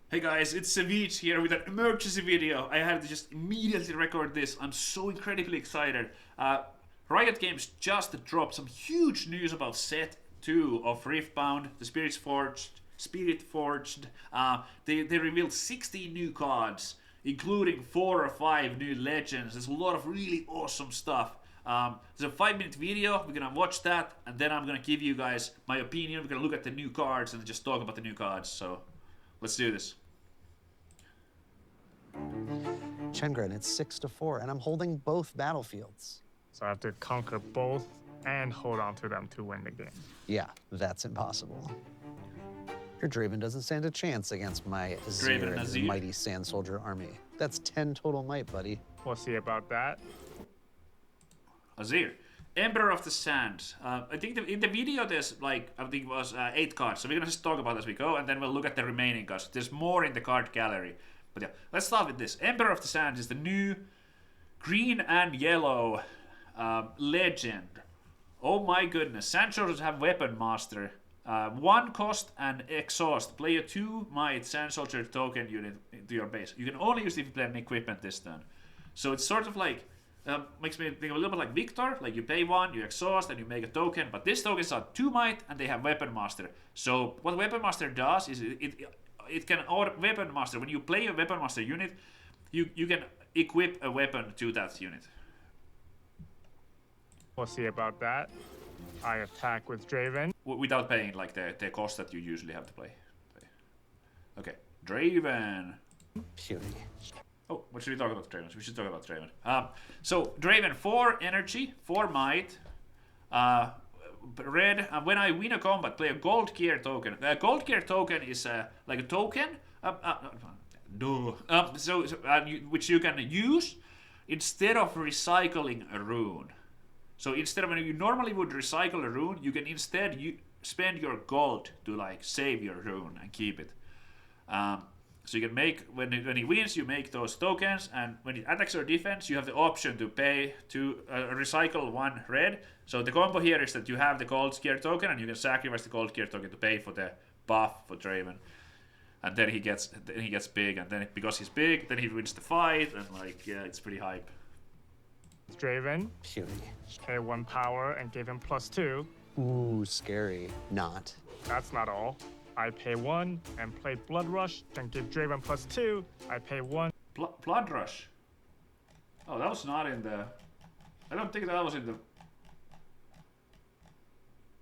Hey guys, it's Savjz here with an emergency video. I had to just immediately record this. I'm so incredibly excited. Riot Games just dropped some huge news about Set 2 of Riftbound, the Spiritforged. They revealed 16 new cards, including 4 or 5 new legends. There's a lot of really awesome stuff. There's a 5-minute video. We're gonna watch that, and then I'm gonna give you guys my opinion. We're gonna look at the new cards and just talk about the new cards. So let's do this. Chengren, it's 6-4, and I'm holding both battlefields. So I have to conquer both and hold on to them to win the game. Yeah, that's impossible. Your Draven doesn't stand a chance against my Azir and his mighty Sand Soldier army. That's 10 total might, buddy. We'll see about that. Azir, Emperor of the Sand. I think in the video there's like, I think it was 8 cards. So we're gonna just talk about it as we go, and then we'll look at the remaining cards. There's more in the card gallery. But yeah, let's start with this. Emperor of the Sand is the new green and yellow legend. Oh my goodness. Sand Soldiers have Weapon Master. 1 cost and exhaust. Play a 2 might Sand Soldier token unit into your base. You can only use it if you play an equipment this turn. So it's sort of like, makes me think of a little bit like Victor. Like you pay 1, you exhaust, and you make a token. But these tokens are 2 might and they have Weapon Master. So what Weapon Master does is it can order Weapon Master. When you play a Weapon Master unit, you can equip a weapon to that unit. We'll see about that. I attack with Draven. Without paying like the cost that you usually have to play. Okay, Draven. Puny. Oh, what should we talk about Draven? We should talk about Draven. So Draven, 4 energy, 4 might. Red, when I win a combat, play a gold gear token. A gold gear token is like a token, which you can use instead of recycling a rune. So instead of when you normally would recycle a rune, you can instead spend your gold to like save your rune and keep it. So you can make, when he wins, you make those tokens, and when it attacks or defense, you have the option to pay to recycle 1 red. So the combo here is that you have the gold gear token, and you can sacrifice the gold gear token to pay for the buff for Draven. And then he gets big, and then because he's big, then he wins the fight, and like, yeah, it's pretty hype. Draven. Puny. Pay 1 power and give him +2. Ooh, scary. Not. That's not all. I pay 1 and play Blood Rush, then give Draven +2. I pay 1. Blood Rush. Oh, that was not in the. I don't think that was in the.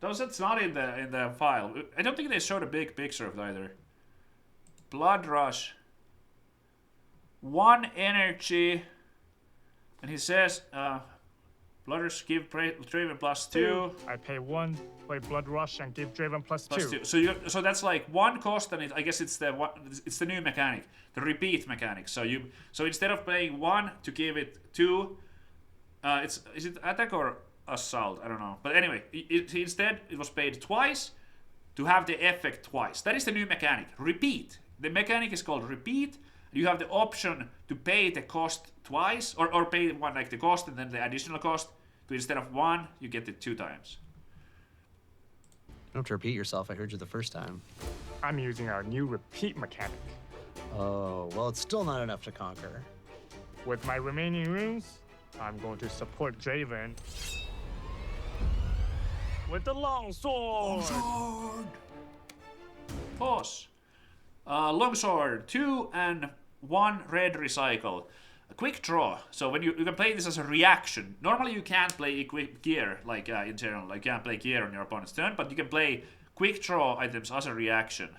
That's not in the file. I don't think they showed a big picture of it either. Blood Rush. 1 energy, and he says, Blood Rush give Draven +2. I pay 1, play Blood Rush, and give Draven +2. So that's like 1 cost, and I guess it's the new mechanic, the repeat mechanic. So instead of playing 1 to give it 2, is it attack or assault? I don't know. But anyway, instead it was paid twice to have the effect twice. That is the new mechanic. Repeat. The mechanic is called repeat. You have the option to pay the cost twice, or pay 1 like the cost and then the additional cost. So instead of 1, you get it 2 times. You don't have to repeat yourself. I heard you the first time. I'm using our new repeat mechanic. Oh, well, it's still not enough to conquer. With my remaining runes, I'm going to support Draven with the longsword. Longsword. Pause. Longsword, 2 and 1 red recycle. A quick draw. So when you can play this as a reaction. Normally you can't play equip gear like in general. Like you can't play gear on your opponent's turn, but you can play quick draw items as a reaction.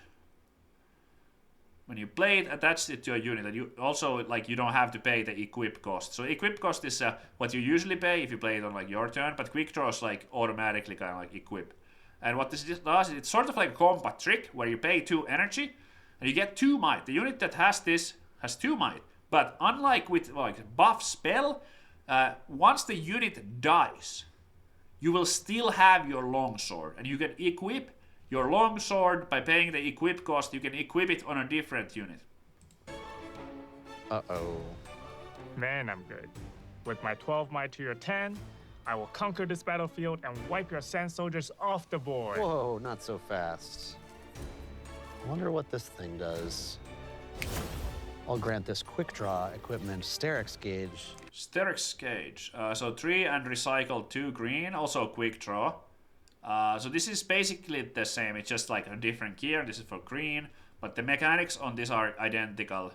When you play it, attach it to a unit, and you also like you don't have to pay the equip cost. So equip cost is what you usually pay if you play it on like your turn, but quick draw is like automatically kind of like equip. And what this does is it's sort of like a combat trick where you pay 2 energy and you get 2 might. The unit that has this has 2 might. But unlike with like buff spell, once the unit dies, you will still have your longsword, and you can equip your longsword by paying the equip cost. You can equip it on a different unit. Uh-oh. Man, I'm good. With my 12 might to your 10, I will conquer this battlefield and wipe your Sand Soldiers off the board. Whoa, not so fast. I wonder what this thing does. I'll grant this Quickdraw equipment Sterix Gauge. Sterix Gauge. So 3 and recycle 2 green, also Quickdraw. So this is basically the same, it's just like a different gear. This is for green, but the mechanics on this are identical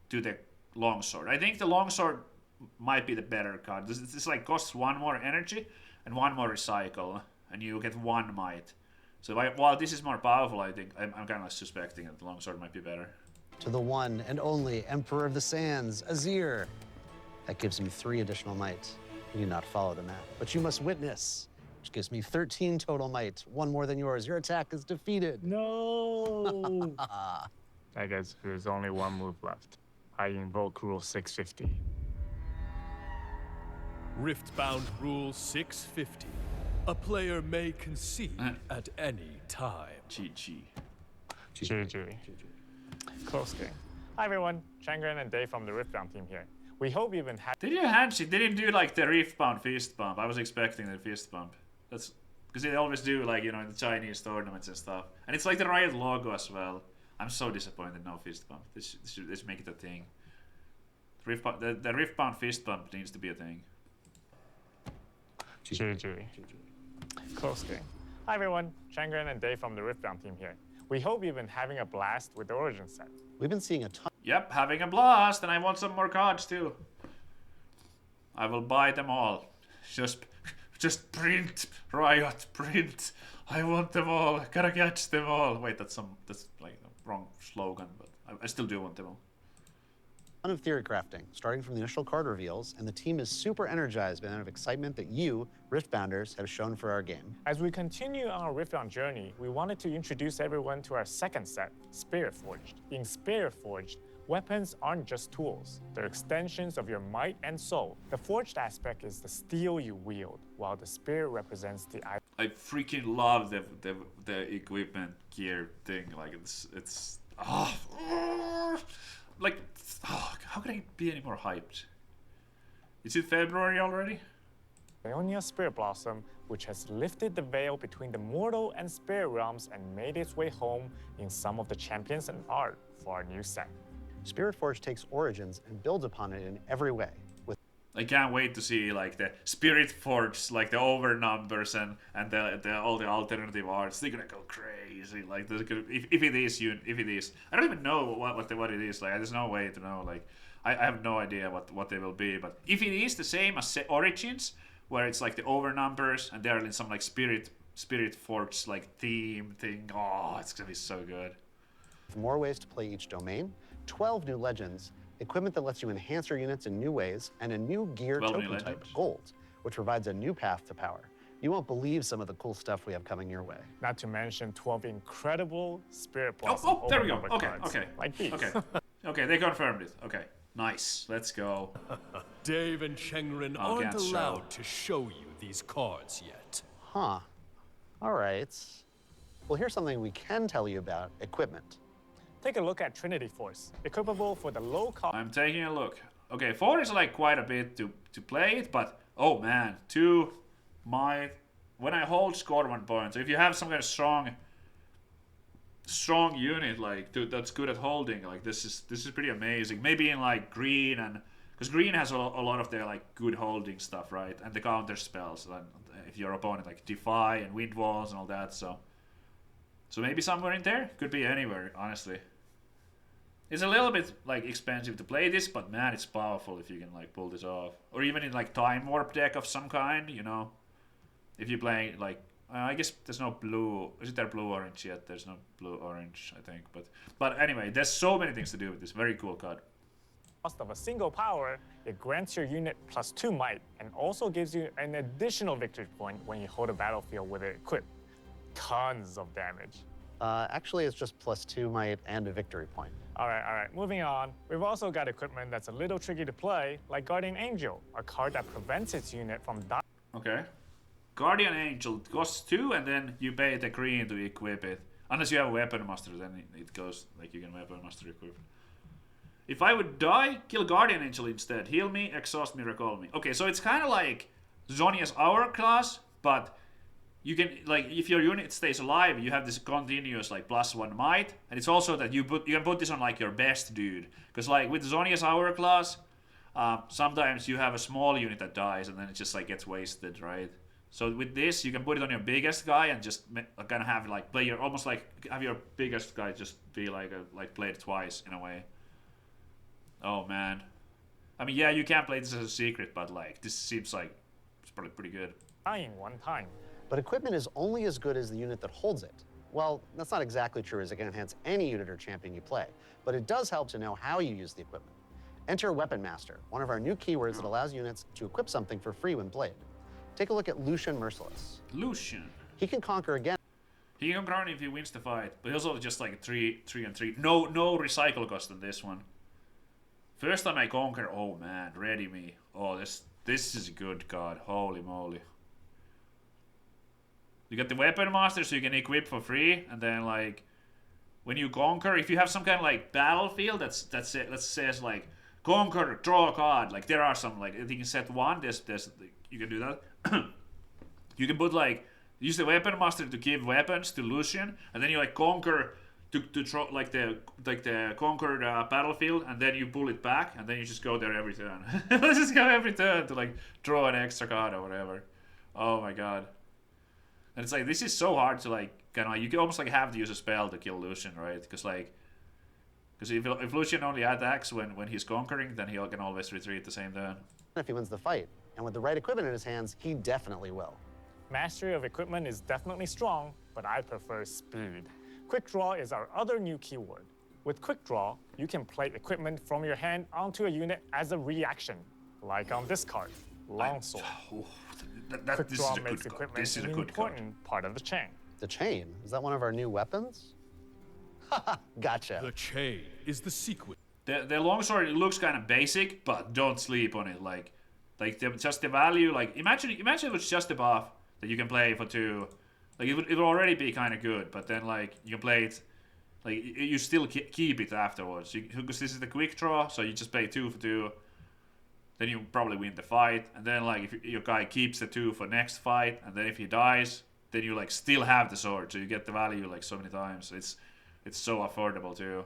to the longsword. I think the longsword might be the better card. This like costs 1 more energy and 1 more recycle, and you get 1 might. So while this is more powerful, I think I'm kind of suspecting that the longsword might be better. To the one and only Emperor of the Sands, Azir. That gives me 3 additional might. You do not follow the map, but you must witness, which gives me 13 total might, 1 more than yours. Your attack is defeated. No! I guess there's only 1 move left. I invoke Rule 650. Riftbound Rule 650. A player may concede at any time. GG. GG. Close game. Hi everyone, Changren and Dave from the Riftbound team here. We hope you've been happy. Did you handshake? They didn't do like the Riftbound fist bump. I was expecting the fist bump. That's because they always do, like, you know, in the Chinese tournaments and stuff. And it's like the Riot logo as well. I'm so disappointed no fist bump. This should make it a thing. The Riftbound fist bump needs to be a thing. GG. Close game. Hi everyone, Changren and Dave from the Riftbound team here. We hope you've been having a blast with the Origin set. We've been seeing a ton. Yep, having a blast, and I want some more cards too. I will buy them all. Just print, Riot, print. I want them all. I gotta catch them all. Wait, that's like a wrong slogan, but I still do want them all. Ton of theory crafting, starting from the initial card reveals, and the team is super energized by the amount of excitement that you, Riftbounders, have shown for our game. As we continue our Riftbound journey, we wanted to introduce everyone to our second set, Spiritforged. In Spiritforged, weapons aren't just tools. They're extensions of your might and soul. The forged aspect is the steel you wield, while the spirit represents the item. I freaking love the equipment gear thing. Like it's like, how can I be any more hyped? Is it February already? Ionia Spirit Blossom, which has lifted the veil between the mortal and spirit realms and made its way home in some of the champions and art for our new set. Spiritforged takes Origins and builds upon it in every way. I can't wait to see like the Spiritforged, like the over numbers and the all the alternative arts. They're gonna go crazy. Like if it is, I don't even know what it is. Like there's no way to know. Like I have no idea what they will be. But if it is the same as Origins, where it's like the over numbers and they're in some like Spiritforged like theme thing, oh, it's gonna be so good. More ways to play each domain, 12 new legends, equipment that lets you enhance your units in new ways, and a new gear token type, Gold, which provides a new path to power. You won't believe some of the cool stuff we have coming your way. Not to mention 12 incredible Spirit Blossom. Oh, there we go. Okay, cards, okay. Like these. Okay. Okay, they confirmed it. Okay, nice. Let's go. Dave and Chengren aren't allowed to show you these cards yet. Huh. All right. Well, here's something we can tell you about equipment. Take a look at Trinity Force, equipable for the low cost. I'm taking a look. Okay, 4 is like quite a bit to play it, but oh man, 2 might. When I hold, score 1 point. So if you have some kind of strong unit like that's good at holding, like this is pretty amazing. Maybe in like green, and because green has a lot of their like good holding stuff, right? And the counter spells. And if your opponent like defy and wind walls and all that, so maybe somewhere in there, could be anywhere, honestly. It's a little bit like expensive to play this, but man, it's powerful if you can like pull this off. Or even in like time warp deck of some kind, you know. If you play like, I guess there's no blue. Is there blue orange yet? There's no blue orange, I think. But anyway, there's so many things to do with this. Very cool card. Cost of a single power, it grants your unit +2 might and also gives you an additional victory point when you hold a battlefield with it equipped. Tons of damage. Actually, it's just +2 might and a victory point. All right, moving on. We've also got equipment that's a little tricky to play, like Guardian Angel, a card that prevents its unit from dying. Okay. Guardian Angel costs 2, and then you pay the green to equip it. Unless you have a Weapon Master, then it goes, like you can Weapon Master equip. If I would die, kill Guardian Angel instead. Heal me, exhaust me, recall me. Okay, so it's kind of like Zhonya's Hourglass, but you can, like, if your unit stays alive, you have this continuous, like, +1 might, and it's also that you can put this on, like, your best dude. Because, like, with Zhonya's hourglass, sometimes you have a small unit that dies, and then it just, like, gets wasted, right? So with this, you can put it on your biggest guy and just kind of have, like, play your, almost like, have your biggest guy just be, like, played twice, in a way. Oh, man. I mean, yeah, you can play this as a secret, but, like, this seems like it's probably pretty good. Dying one time. But equipment is only as good as the unit that holds it. Well, that's not exactly true, as it can enhance any unit or champion you play, but it does help to know how you use the equipment. Enter Weapon Master, one of our new keywords that allows units to equip something for free when played. Take a look at Lucian Merciless. Lucian. He can conquer again. He can conquer if he wins the fight, but he's also just like 3 and 3. No recycle cost on this one. First time I conquer, oh man, ready me. Oh, this is a good card. Holy moly. You get the Weapon Master, so you can equip for free, and then like when you conquer, if you have some kind of like battlefield that says like conquer, draw a card. Like there are some, like I think in set 1 there's you can do that. You can put like use the Weapon Master to give weapons to Lucian, and then you like conquer to draw like the conquered battlefield, and then you pull it back, and then you just go there every turn. Let's just go every turn to like draw an extra card or whatever. Oh my god. And it's like, this is so hard to like, kind of like, you can almost like have to use a spell to kill Lucian, right? Because if Lucian only attacks when he's conquering, then he can always retreat the same turn. If he wins the fight, and with the right equipment in his hands, he definitely will. Mastery of equipment is definitely strong, but I prefer speed. Quickdraw is our other new keyword. With Quickdraw, you can play equipment from your hand onto a unit as a reaction, like on this card, Longsword. Quickdraw makes equipment an important part of the chain. The chain? Is that one of our new weapons? Haha, gotcha. The chain is the sequence. The longsword, it looks kind of basic, but don't sleep on it. Just the value. Like imagine it was just a buff that you can play for 2. Like it would already be kind of good, but then like you can play it. Like you still keep it afterwards because this is the quick draw, so you just play 2 for 2. Then you probably win the fight, and then like if your guy keeps the 2 for next fight, and then if he dies, then you like still have the sword, so you get the value like so many times. It's so affordable too.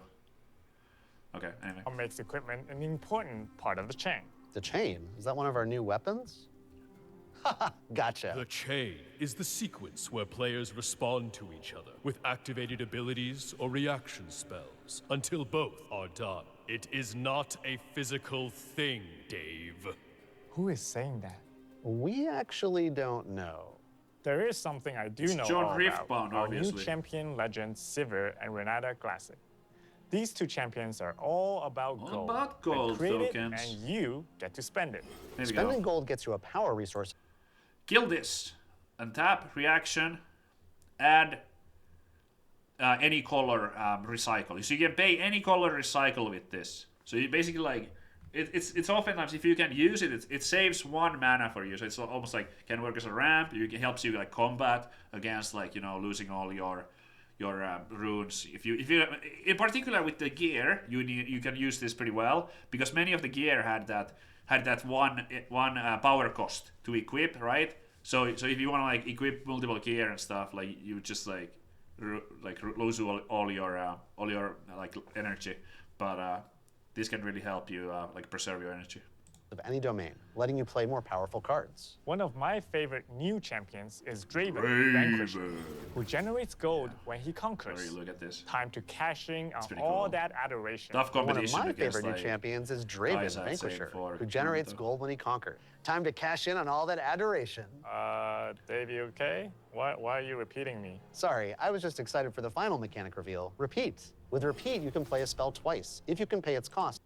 Okay, anyway. What makes equipment an important part of the chain? The chain? Is that one of our new weapons? Haha, gotcha. The chain is the sequence where players respond to each other with activated abilities or reaction spells until both are done. It is not a physical thing, Dave. Who is saying that? We actually don't know. There is something I do know John all Riftbound, about. Our new obviously. champion legends, Sivir and Renata Classic. These 2 champions are all about gold. All about gold create tokens. it, and you get to spend it. There we Spending go. gold gets you a power resource. Kill this. Untap, reaction, add any color recycle. So you can pay any color recycle with this. So you basically like, it's oftentimes if you can use it, it saves 1 mana for you. So it's almost like can work as a ramp. It helps you like combat against like, you know, losing all your runes. If you in particular with the gear, you can use this pretty well because many of the gear had that one power cost to equip, right? So if you want to like equip multiple gear and stuff, like you just like lose all your like energy, but this can really help you like preserve your energy. Of any domain, letting you play more powerful cards. One of my favorite new champions is Draven, Vanquisher, who generates gold when he conquers. Sorry, look at this. Time to cash in on pretty all cool. that adoration. Tough One of competition. my against, favorite new like, champions is guys Draven, I'd say Vanquisher, before. who generates gold when he conquered. Time to cash in on all that adoration. Dave, you okay? Why are you repeating me? Sorry, I was just excited for the final mechanic reveal, Repeat. With Repeat, you can play a spell twice, if you can pay its cost.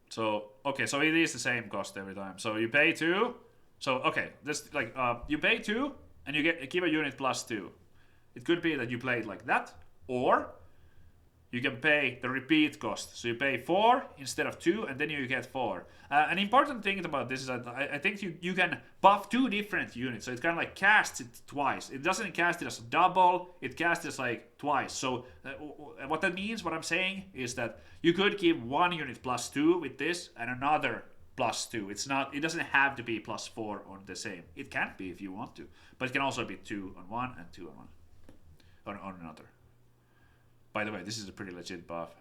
So, okay, so it is the same cost every time. So you pay 2. So, okay, this like you pay 2 and you give a unit +2. It could be that you play it like that, or you can pay the repeat cost. So you pay 4 instead of 2, and then you get 4. An important thing about this is that I think you can buff 2 different units. So it kind of like casts it twice. It doesn't cast it as a double, it casts it like twice. So what that means, what I'm saying, is that you could give 1 unit +2 with this, and another +2. It's not. It doesn't have to be +4 on the same. It can be if you want to, but it can also be 2 on one and 2 on one on another. By the way, this is a pretty legit buff.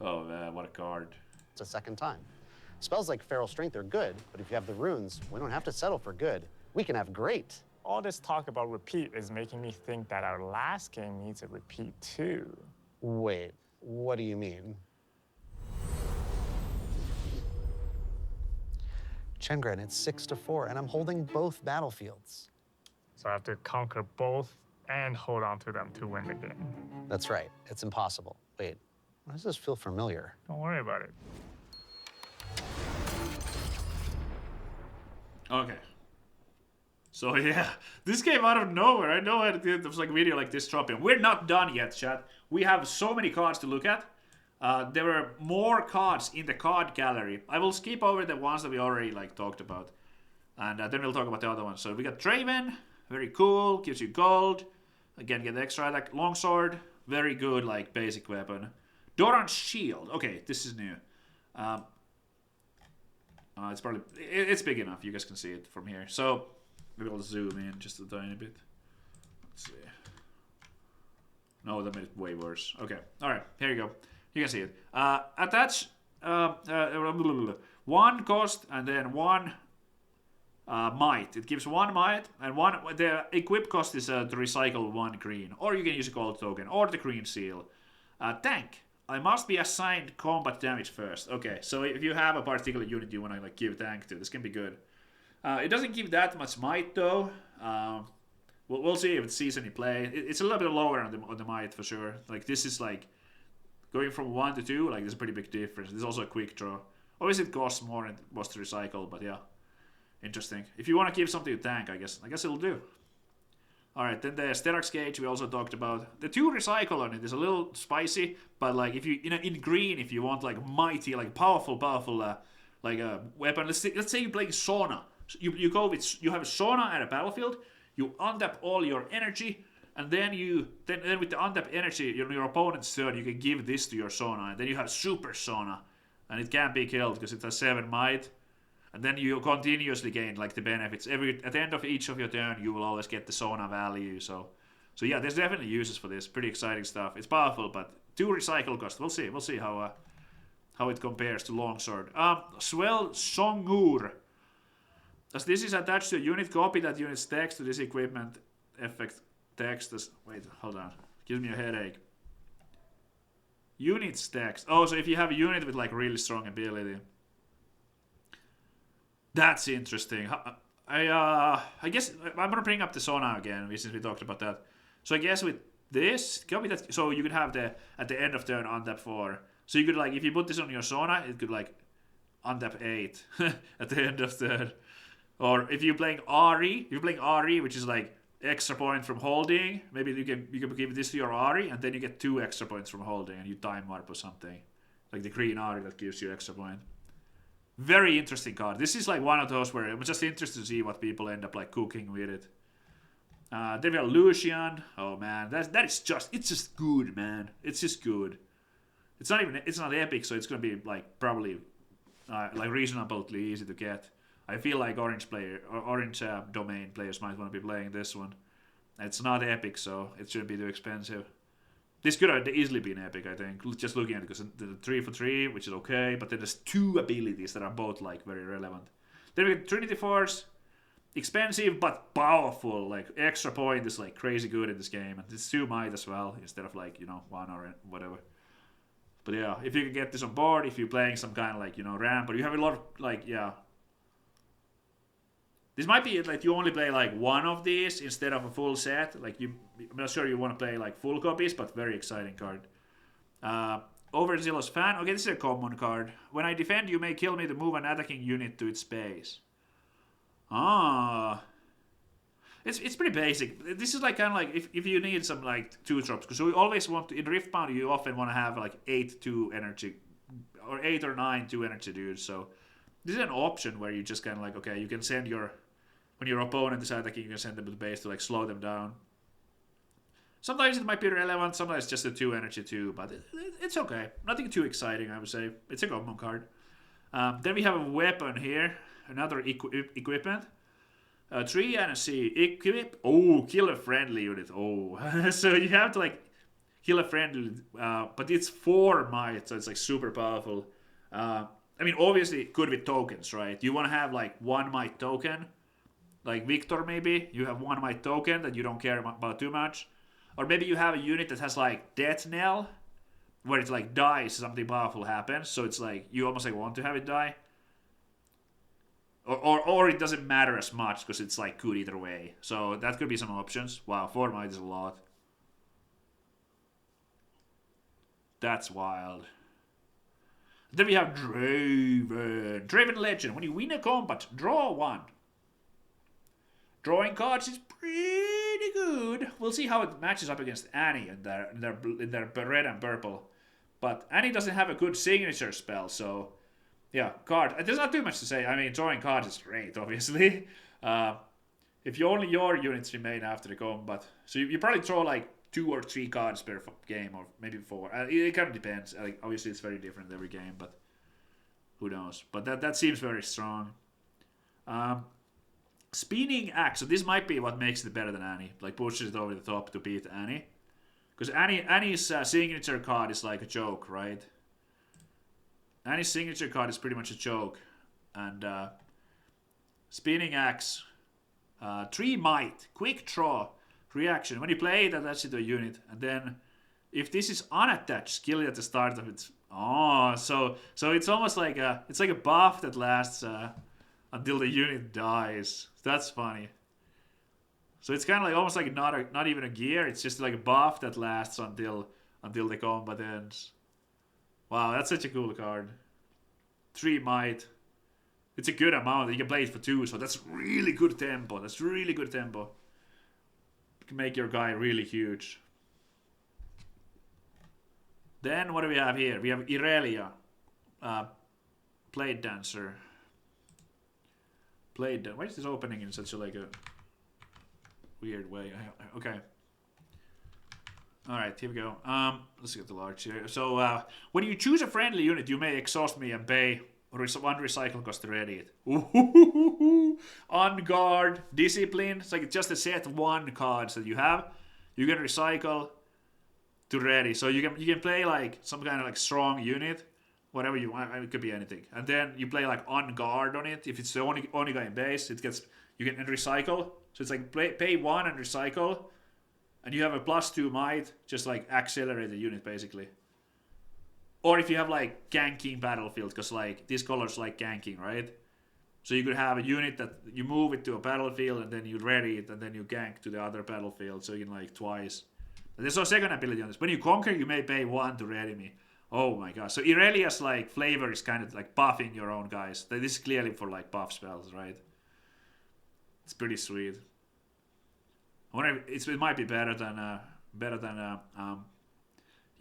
Oh man, what a card! It's a second time. Spells like Feral Strength are good, but if you have the runes, we don't have to settle for good. We can have great. All this talk about repeat is making me think that our last game needs a repeat too. Wait, what do you mean? Chengren, it's 6-4, and I'm holding both battlefields. So I have to conquer both and hold on to them to win the game. That's right. It's impossible. Wait, why does this feel familiar? Don't worry about it. Okay. So yeah, this came out of nowhere. I know there was like a video like this dropping. We're not done yet, chat. We have so many cards to look at. There were more cards in the card gallery. I will skip over the ones that we already like talked about, and then we'll talk about the other ones. So we got Draven, very cool, gives you gold. Again, get the extra attack. Longsword, very good, like basic weapon. Doran's shield. Okay, this is new. It's probably it's big enough. You guys can see it from here. So maybe I'll zoom in just a tiny bit. Let's see. No, that made it way worse. Okay, all right, here you go. You can see it. Attach one cost and then one might. It gives one might and one. The equip cost is to recycle one green, or you can use a gold token or the green seal. Tank. I must be assigned combat damage first. Okay, so if you have a particular unit you want to like give tank to, this can be good. It doesn't give that much might though. We'll see if it sees any play. It's a little bit lower on the might for sure. Like this is like going from 1 to 2. Like there's a pretty big difference. There's also a quick draw. Obviously it costs more and it was to recycle, but yeah, interesting. If you want to give something to tank, I guess it'll do. All right, then the Sterax Gauge we also talked about. The 2 recycle on it is a little spicy, but like if you in green, if you want like mighty, like powerful like a weapon. Let's say you're playing Sauna. You go with you have a Sauna at a battlefield. You untap all your energy, and then then with the untap energy, your opponent's turn, you can give this to your Sauna, and then you have Super Sauna, and it can't be killed because it has 7 might. And then you continuously gain like the benefits. At the end of each of your turn, you will always get the Sauna value. So yeah, there's definitely uses for this. Pretty exciting stuff. It's powerful, but 2 recycle cost. We'll see how it compares to Longsword. Swell Songur. As this is attached to a unit, copy that unit's text to this equipment effect text. Wait, hold on. Gives me a headache. Unit's text. Oh, so if you have a unit with like really strong ability. That's interesting. I guess I'm gonna bring up the Sauna again since we talked about that. So I guess with this, copy that. So you could have at the end of turn untap 4. So you could like if you put this on your Sauna, it could like untap 8 at the end of turn. Or if you're playing Ari, which is like extra point from holding, maybe you can give this to your Ari, and then you get 2 extra points from holding, and you time warp or something, like the green Ari that gives you extra point. Very interesting card. This is like one of those where I'm just interested to see what people end up like cooking with it. Then we have Lucian. Oh man, it's just good, man. It's just good. It's not epic, so it's gonna be like probably like reasonably easy to get. I feel like orange domain players might want to be playing this one. It's not epic, so it shouldn't be too expensive. This could have easily been epic, I think, just looking at it, because the 3 for 3, which is okay, but then there's 2 abilities that are both like very relevant. Then we got Trinity Force, expensive but powerful, like extra point is like crazy good in this game, and it's 2 might as well, instead of like, 1 or whatever. But yeah, if you can get this on board, if you're playing some kind of like, ramp, or you have a lot of like, yeah. This might be like you only play like 1 of these instead of a full set. Like I'm not sure you want to play like full copies, but very exciting card. Overzealous Fan. Okay, this is a common card. When I defend, you may kill me to move an attacking unit to its base. It's pretty basic. This is like kind of like if you need some like 2 drops, because we always want to, in Riftbound you often want to have like 8 2 energy, or 8 or 9 2 energy dudes. So this is an option where you just kind of like, okay, you can send when your opponent is attacking, you can send them to the base to like slow them down. Sometimes it might be relevant, sometimes just a 2 energy too, but it's okay. Nothing too exciting, I would say. It's a common card. Then we have a weapon here, another equipment. 3 and a C. Equip. Oh, kill a friendly unit. Oh, so you have to like kill a friendly, but it's 4 might, so it's like super powerful. I mean, obviously good with tokens, right? You want to have like 1 might token, like Victor maybe. You have 1 might token that you don't care about too much, or maybe you have a unit that has like death knell, where it like dies, something powerful happens. So it's like you almost like want to have it die. Or it doesn't matter as much because it's like good either way. So that could be some options. Wow, 4 might is a lot. That's wild. Then we have Draven. Draven Legend. When you win a combat, draw 1. Drawing cards is pretty good. We'll see how it matches up against Annie in their red and purple. But Annie doesn't have a good signature spell, so yeah, card. There's not too much to say. I mean, drawing cards is great, obviously. If only your units remain after the combat. So you probably draw like 2 or 3 cards per game, or maybe 4. It kind of depends. Like, obviously, it's very different every game, but who knows? But that seems very strong. Spinning Axe. So this might be what makes it better than Annie. Like, pushes it over the top to beat Annie. Because Annie's signature card is like a joke, right? Annie's signature card is pretty much a joke. And Spinning Axe. 3 might. Quickdraw. Reaction. When you play it, attach it to a unit. And then if this is unattached, kill it at the start of it. Oh, so it's almost like a buff that lasts until the unit dies. That's funny. So it's kind of like almost like not even a gear. It's just like a buff that lasts until the combat ends. Wow, that's such a cool card. 3 might. It's a good amount. You can play it for 2, so that's really good tempo. That's really good tempo. You can make your guy really huge. Then what do we have here? We have Irelia. Blade Dancer. Why is this opening in such a like a weird way? Okay. Alright, here we go. Let's get the large here. So, when you choose a friendly unit, you may exhaust me and pay 1 recycle cost to ready it. Ooh, on guard, discipline. It's like just a set 1 cards that you have. You can recycle to ready. So you can play like some kind of like strong unit, whatever you want. It could be anything. And then you play like on guard on it. If it's the only guy in base, you can recycle. So it's like pay 1 and recycle. And you have a +2 might, just like accelerate the unit basically. Or if you have like ganking battlefield, because like these colors like ganking, right? So you could have a unit that you move it to a battlefield and then you ready it and then you gank to the other battlefield, so you can like twice. And there's no second ability on this. When you conquer, you may pay 1 to ready me. Oh my gosh. So Irelia's like flavor is kind of like buffing your own guys. This is clearly for like buff spells, right? It's pretty sweet. I wonder if it might be better than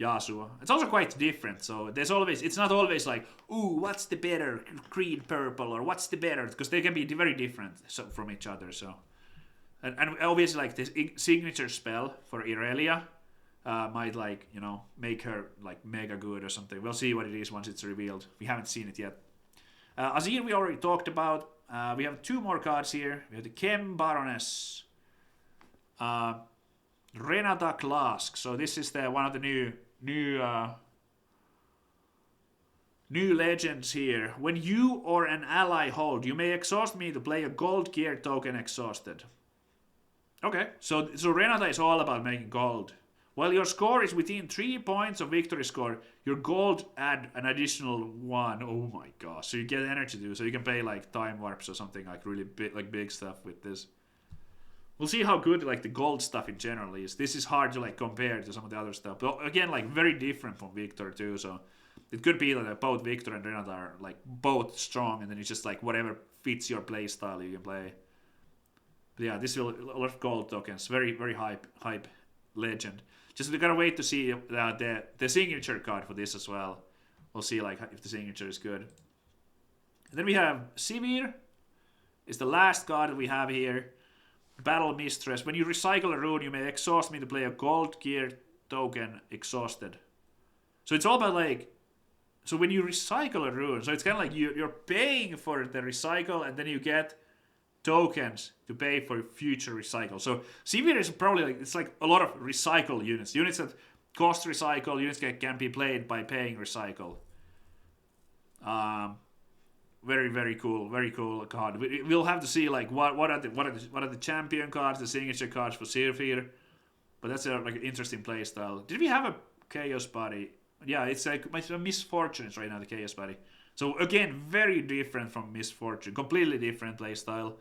Yasuo. It's also quite different, so it's not always like, ooh, what's the better green purple, or what's the better, because they can be very different from each other. So and obviously like this signature spell for Irelia might like, you know, make her like mega good or something. We'll see what it is once it's revealed. We haven't seen it yet. Azir we already talked about. We have 2 more cards here. We have the Chem Baroness. Renata Klask. So this is one of the new legends here. When you or an ally hold, you may exhaust me to play a gold gear token exhausted. Okay, so Renata is all about making gold. While your score is within 3 points of victory score, your gold add an additional 1. Oh my gosh! So you get energy too. So you can play like time warps or something like really big stuff with this. We'll see how good like the gold stuff in general is. This is hard to like compare to some of the other stuff. But again, like very different from Victor too. So it could be that both Victor and Renata are like both strong, and then it's just like whatever fits your play style you can play. But yeah, this will a lot of gold tokens. Very very hype legend. Just we gotta wait to see the signature card for this as well. We'll see like if the signature is good. And then we have Sivir. It's the last card that we have here. Battle Mistress. When you recycle a rune, you may exhaust me to play a gold gear token exhausted. So it's all about like So when you recycle a rune, so it's kind of like you're paying for the recycle, and then you get tokens to pay for future recycle. So Sivir is probably like, it's like a lot of recycle units. Units that cost recycle, units that can be played by paying recycle. Very cool card. We'll have to see like what are the champion cards, the signature cards for Sivir. But that's like an interesting play style. Did we have a Chaos Body? Yeah, it's like Misfortunes right now, the Chaos Body. So again, very different from Misfortune, completely different play style.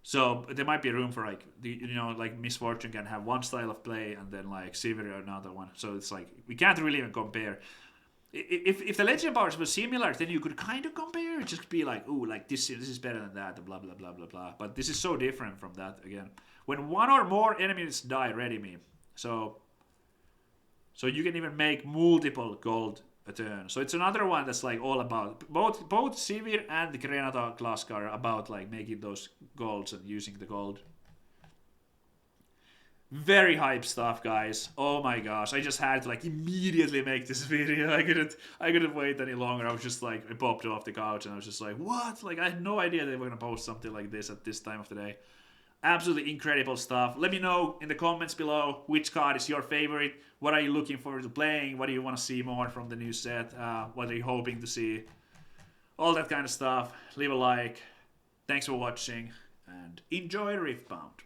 So there might be room for like like Misfortune can have one style of play and then like Sivir another one. So it's like we can't really even compare. If the legend powers were similar, then you could kind of compare. Just be like, ooh, like this is better than that, blah blah blah blah blah. But this is so different from that again. When one or more enemies die, ready me. So you can even make multiple gold a turn. So it's another one that's like all about both Sivir and the Grenada Glask are about like making those golds and using the gold. Very hype stuff, guys. Oh my gosh, I just had to like immediately make this video. I couldn't wait any longer. I was just like, I popped off the couch and I was just like, what? Like I had no idea they were gonna post something like this at this time of the day. Absolutely incredible stuff. Let me know in the comments below which card is your favorite. What are you looking forward to playing? What do you want to see more from the new set? What are you hoping to see? All that kind of stuff. Leave a like. Thanks for watching and enjoy Riftbound.